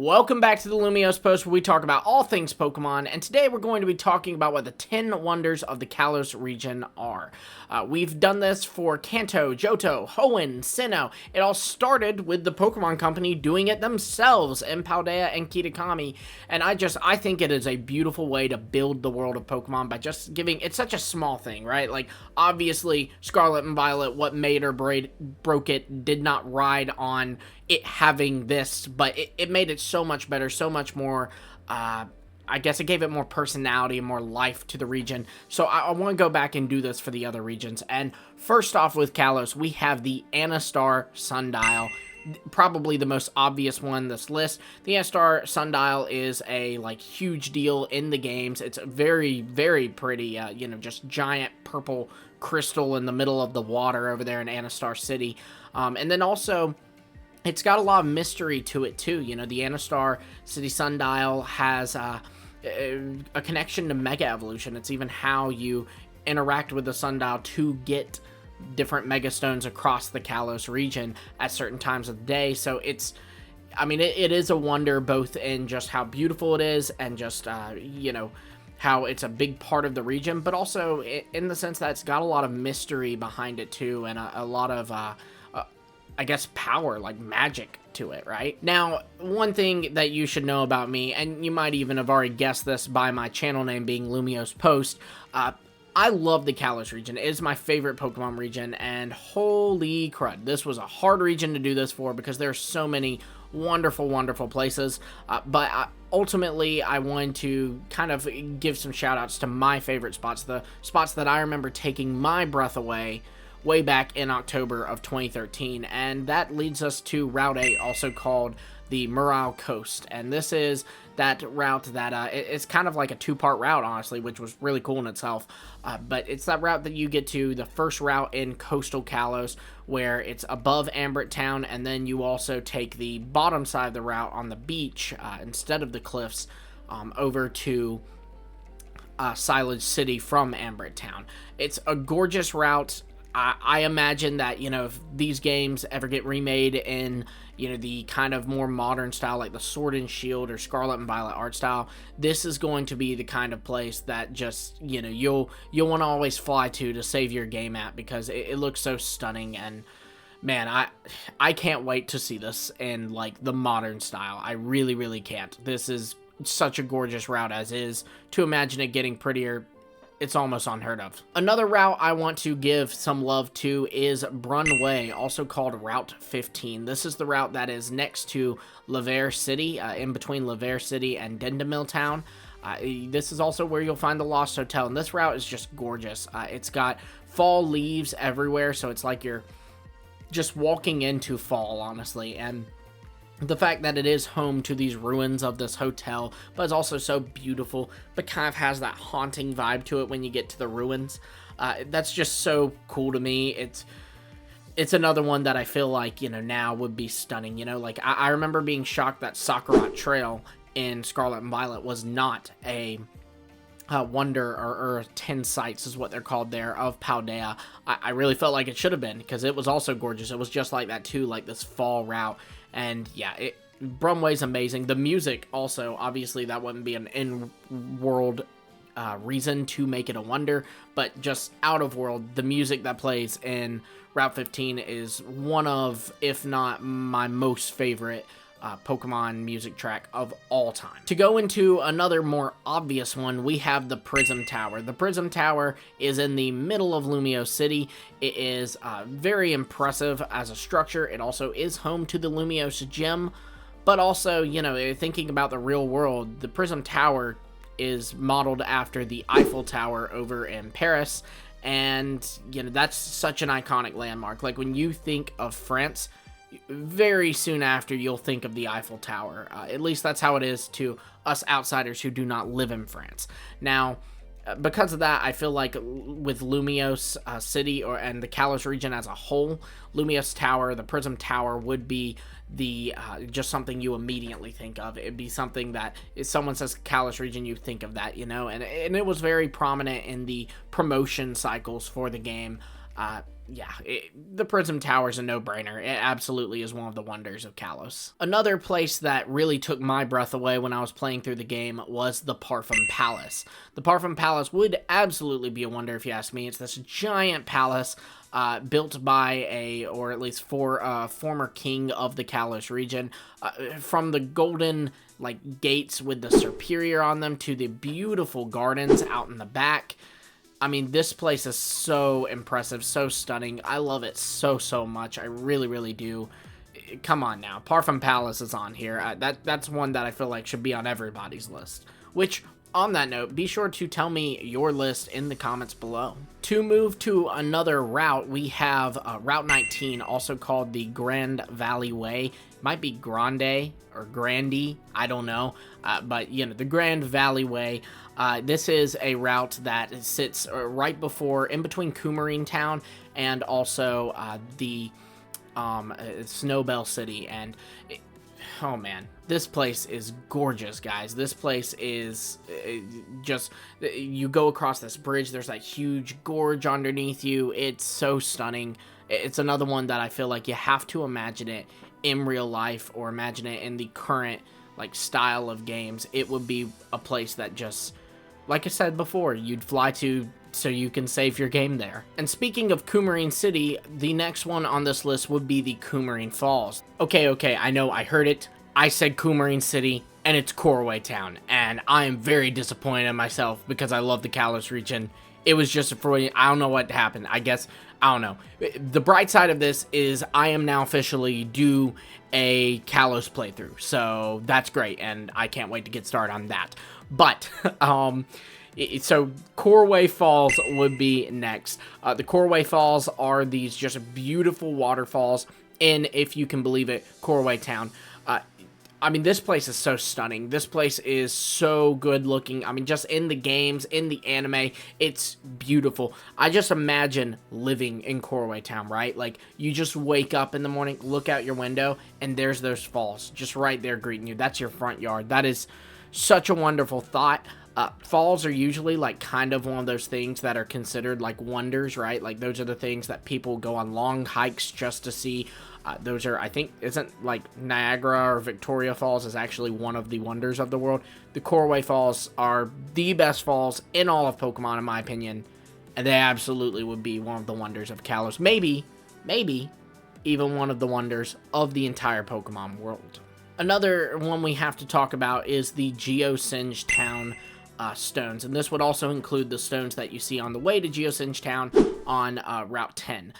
Welcome back to the Lumios Post, where we talk about all things Pokemon, and today we're going to be talking about what the 10 wonders of the Kalos region are. We've done this for Kanto, Johto, Hoenn, Sinnoh. It all started with the Pokemon Company doing it themselves in Paldea and Kitakami, and I think it is a beautiful way to build the world of Pokemon by just giving, it's such a small thing, right? Like, obviously, Scarlet and Violet, what made or broke it, did not ride on it having this, but it made it so much better, so much more, I guess it gave it more personality and more life to the region. So I want to go back and do this for the other regions. And first off with Kalos, we have the Anastar Sundial, probably the most obvious one on this list. The Anastar Sundial is a huge deal in the games. It's very, very pretty, just giant purple crystal in the middle of the water over there in Anastar City. And then also, it's got a lot of mystery to it, too. You know, the Anastar City Sundial has a connection to Mega Evolution. It's even how you interact with the Sundial to get different Mega Stones across the Kalos region at certain times of the day. So it is a wonder, both in just how beautiful it is and just, how it's a big part of the region, but also in the sense that it's got a lot of mystery behind it, too, and a lot of I guess power, like magic to it, right? Now, one thing that you should know about me, and you might even have already guessed this by my channel name being Lumios Post, I love the Kalos region. It is my favorite Pokemon region, and holy crud, this was a hard region to do this for because there are so many wonderful, wonderful places, but ultimately, I wanted to kind of give some shout-outs to my favorite spots, the spots that I remember taking my breath away way back in October of 2013, and that leads us to Route 8, also called the Morale Coast, and this is that route that, it's kind of like a two-part route, honestly, which was really cool in itself, but it's that route that you get to, the first route in Coastal Kalos, where it's above Ambrit Town, and then you also take the bottom side of the route on the beach, instead of the cliffs, over to Silage City from Ambrit Town. It's a gorgeous route. I imagine that, if these games ever get remade in, the kind of more modern style, like the Sword and Shield or Scarlet and Violet art style, this is going to be the kind of place that just, you'll want to always fly to save your game at, because it looks so stunning, and man, I can't wait to see this in, the modern style. I really, really can't. This is such a gorgeous route as is. To imagine it getting prettier, it's almost unheard of. Another route I want to give some love to is Brun Way, also called Route 15. This is the route that is next to Laver City, in between Laver City and Dendemil Town. This is also where you'll find the Lost Hotel, and this route is just gorgeous. It's got fall leaves everywhere, so it's like you're just walking into fall, honestly, and the fact that it is home to these ruins of this hotel, but it's also so beautiful, but kind of has that haunting vibe to it when you get to the ruins. That's just so cool to me. It's another one that I feel like, now would be stunning. I remember being shocked that Sakurat Trail in Scarlet and Violet was not a wonder or 10 sites is what they're called there of Paldea. I really felt like it should have been, because it was also gorgeous. It was just like that too, like this fall route. And yeah, Brumway's amazing. The music also, obviously that wouldn't be an in-world reason to make it a wonder, but just out of world, the music that plays in Route 15 is one of, if not my most favorite Pokemon music track of all time. To go into another more obvious one, we have the Prism Tower. The Prism Tower is in the middle of Lumio City. It is very impressive as a structure. It also is home to the Lumios Gym, but also, thinking about the real world, the Prism Tower is modeled after the Eiffel Tower over in Paris, and, that's such an iconic landmark. Like, when you think of France, very soon after you'll think of the Eiffel Tower. At least that's how it is to us outsiders who do not live in France. Now, because of that, I feel like with Lumios City and the Kalos region as a whole, Lumios Tower, the Prism Tower, would be the just something you immediately think of. It'd be something that if someone says Kalos region, you think of that, and it was very prominent in the promotion cycles for the game. Yeah, the Prism Tower is a no-brainer. It absolutely is one of the wonders of Kalos. Another place that really took my breath away when I was playing through the game was the Parfum Palace. The Parfum Palace would absolutely be a wonder if you ask me. It's this giant palace built by or at least for a former king of the Kalos region. From the golden gates with the Superior on them to the beautiful gardens out in the back. I mean, this place is so impressive, so stunning. I love it so much. I really, really do. Come on now. Parfum Palace is on here. That's one that I feel like should be on everybody's list. Which, on that note, be sure to tell me your list in the comments below. To move to another route, we have Route 19, also called the Grand Valley Way. It might be Grande or Grandy, I don't know. But, you know, the Grand Valley Way. This is a route that sits right before, in between Coumarine Town and also the Snowbell City. And oh man, this place is gorgeous, guys. This place is just, you go across this bridge, there's that huge gorge underneath you. It's so stunning. It's another one that I feel like you have to imagine it in real life or imagine it in the current style of games. It would be a place that just, like I said before, you'd fly to so you can save your game there. And speaking of Coumarine City, the next one on this list would be the Coumarine Falls. Okay, I know, I heard it. I said Coumarine City, and it's Corway Town, and I am very disappointed in myself because I love the Kalos region. It was just a Freudian, I don't know what happened. I don't know. The bright side of this is I am now officially due a Kalos playthrough, so that's great, and I can't wait to get started on that. But, so Corway Falls would be next. The Corway Falls are these just beautiful waterfalls in, if you can believe it, Corway Town. I mean, this place is so stunning. This place is so good looking. I mean, just in the games, in the anime, it's beautiful. I just imagine living in Corway Town, right? Like, you just wake up in the morning, look out your window, and there's those falls just right there greeting you. That's your front yard. That is such a wonderful thought. Falls are usually kind of one of those things that are considered wonders, right? Like, those are the things that people go on long hikes just to see. Those are, I think, isn't Niagara or Victoria Falls is actually one of the wonders of the world. The Corway Falls are the best falls in all of Pokemon, in my opinion, and they absolutely would be one of the wonders of Kalos. Maybe even one of the wonders of the entire Pokemon world. Another one we have to talk about is the Geosinge Town stones, and this would also include the stones that you see on the way to Geosinge Town on Route 10.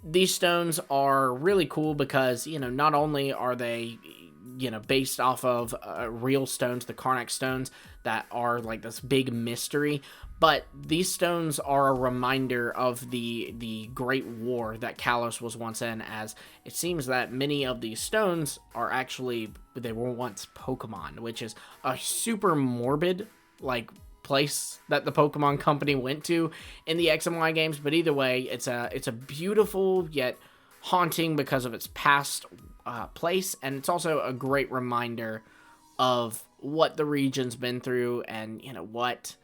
These stones are really cool because, you know, not only are they, you know, based off of real stones, the Karnak stones that are this big mystery, but these stones are a reminder of the Great War that Kalos was once in, as it seems that many of these stones are actually, they were once Pokemon, which is a super morbid place that the Pokemon Company went to in the X and Y games. But either way, it's a beautiful yet haunting because of its past place, and it's also a great reminder of what the region's been through and, you know, what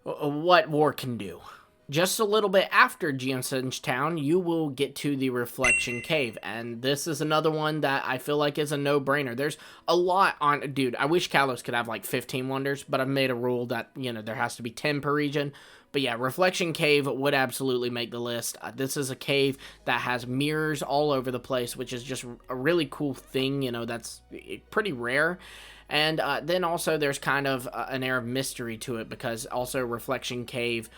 war can do. Just a little bit after Geosinge Town, you will get to the Reflection Cave, and this is another one that I feel like is a no-brainer. There's a lot on, dude, I wish Kalos could have 15 wonders, but I've made a rule that, you know, there has to be 10 per region. But yeah, Reflection Cave would absolutely make the list. This is a cave that has mirrors all over the place, which is just a really cool thing, you know, that's pretty rare. And then also there's kind of an air of mystery to it, because also Reflection Cave,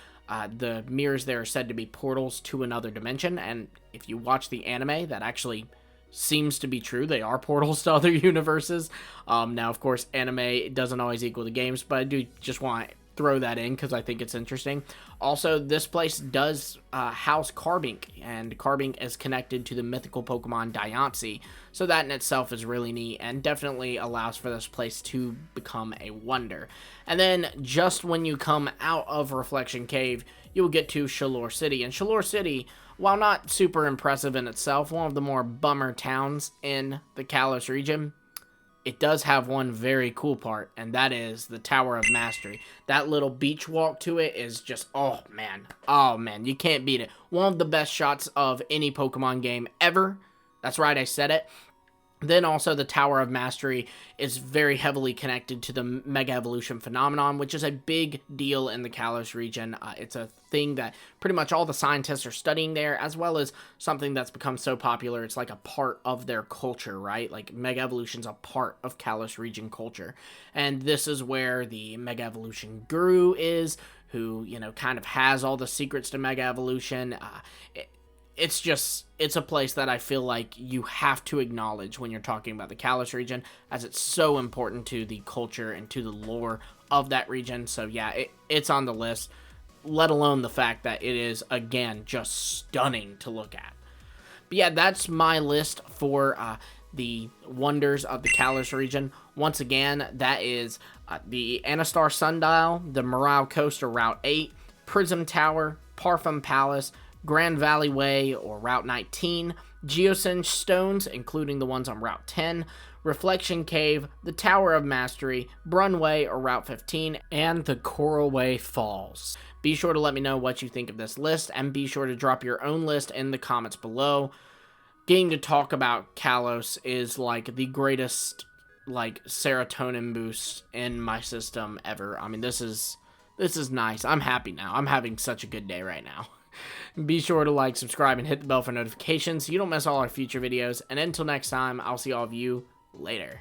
the mirrors there are said to be portals to another dimension, and if you watch the anime, that actually seems to be true. They are portals to other universes. Now, of course, anime doesn't always equal the games, but I do just want to throw that in because I think it's interesting. Also, this place does house Carbink, and Carbink is connected to the mythical Pokemon Diancie, so that in itself is really neat and definitely allows for this place to become a wonder. And then just when you come out of Reflection Cave, you will get to Shalor City, and Shalor City, while not super impressive in itself, one of the more bummer towns in the Kalos region, it does have one very cool part, and that is the Tower of Mastery. That little beach walk to it is just, oh man, you can't beat it. One of the best shots of any Pokemon game ever. That's right, I said it. Then also the Tower of Mastery is very heavily connected to the Mega Evolution phenomenon, which is a big deal in the Kalos region. It's a thing that pretty much all the scientists are studying there, as well as something that's become so popular, it's like a part of their culture, right? Like, Mega Evolution's a part of Kalos region culture. And this is where the Mega Evolution Guru is, who, you know, kind of has all the secrets to Mega Evolution. It's a place that I feel like you have to acknowledge when you're talking about the Kalos region, as it's so important to the culture and to the lore of that region. So yeah, it's on the list, let alone the fact that it is, again, just stunning to look at. But yeah, that's my list for the wonders of the Kalos region. Once again, that is the Anastar Sundial, the Morale Coaster Route 8, Prism Tower, Parfum Palace, Grand Valley Way, or Route 19, Geosenge Stones, including the ones on Route 10, Reflection Cave, the Tower of Mastery, Brunway, or Route 15, and the Coralway Falls. Be sure to let me know what you think of this list, and be sure to drop your own list in the comments below. Getting to talk about Kalos is like the greatest, like, serotonin boost in my system ever. I mean, this is nice. I'm happy now. I'm having such a good day right now. Be sure to like, subscribe, and hit the bell for notifications so you don't miss all our future videos. And until next time, I'll see all of you later.